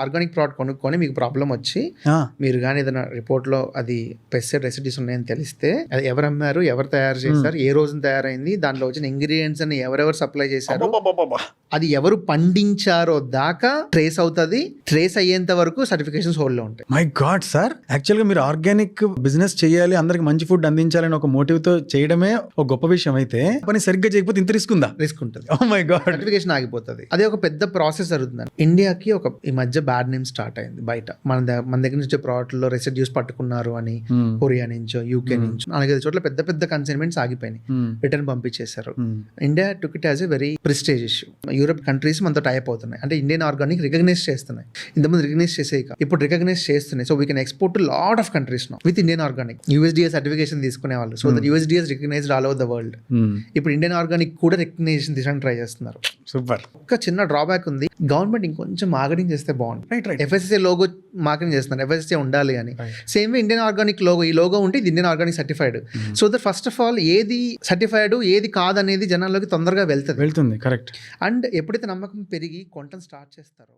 Organic product కొనుక్కొని మీకు problem వచ్చి మీరు కానీ ఏదైనా రిపోర్ట్ లో అది పెస్టిసైడ్ రెసిడ్యూస్ ఉన్నాయని తెలిస్తే అది ఎవరు అమ్మారు, ఎవరు తయారు చేశారు, ఏ రోజున తయారైంది, దాంట్లో వచ్చిన ఇంగ్రీడియంట్స్ అని ఎవరెవరు సప్లై చేశారు, అది ఎవరు పండించారో దాకా ట్రేస్ అవుతుంది. ట్రేస్ అయ్యేంత వరకు సర్టిఫికేషన్స్ హోల్డ్ లో ఉంటాయి. మై గాడ్ సార్, యాక్చువల్ గా మీరు ఆర్గానిక్ బిజినెస్ చేయాలి, అందరికి మంచి ఫుడ్ అందించాలని ఒక మోటివ్ తో చేయడమే ఒక గొప్ప విషయం. అయితే పని సరిగ్గా చేయకపోతే ఇంత రిస్క్ ఉందా? రిస్క్ ఉంటుంది. ఓ మై గాడ్, సర్టిఫికేషన్ ఆగిపోతుంది. అదే ఒక పెద్ద ప్రాసెస్ జరుగుతుంది. ఇండియాకి ఒక ఈ మధ్య బ్యాడ్ నేమ్ స్టార్ట్ అయింది బయట. మన దగ్గర నుంచి ప్రోడక్ట్ లో రెసిడ్యూస్ పట్టుకున్నారు అని కొరియా నుంచో యూకే నుంచో 4-5 చోట్ల పెద్ద పెద్ద కన్సైన్మెంట్స్ ఆగిపోయినాయి, రిటర్న్ పంపించేశారు. India took it as a very prestige issue. Europe countries మనతో టైప్ అవుతున్నాయి, అంటే ఇండియన్ ఆర్గానిక్ రికగ్నైజ్ చేస్తున్నాయి. ఇంతకుముందు రికగ్నైజ్ చేసే ఇప్పుడు రికగ్నైజ్ చేస్తున్నాయి. So we can export to lot of countries now with Indian organic. USDA certification తీసుకునే వాళ్ళు, so that USDA is recognized all over the world. ఇప్పుడు ఇండియన్ ఆర్గానిక్ కూడా రికగ్నైజేషన్ తీసడానికి ట్రై చేస్తున్నారు. సూపర్. ఒక చిన్న డ్రాబ్యాక్ ఉంది, గవర్నమెంట్ ఇంకొంచెం మార్కెటింగ్ చేస్తే బాగుంది. రైట్. FSSAI లోగో మార్కెటింగ్ చేస్తున్నారు, FSSAI ఉండాలి అని. Same way Indian organic logo, ఈ లోగో ఉంటే ఇది Indian organic certified. So that first of all ఏది సర్టిఫైడ్ ఏది కాదనేది జనాల్లోకి తొందరగా వెళ్తుంది. కరెక్ట్. అండ్ ఎప్పుడైతే నమ్మకం పెరిగి కొంటను స్టార్ట్ చేస్తారో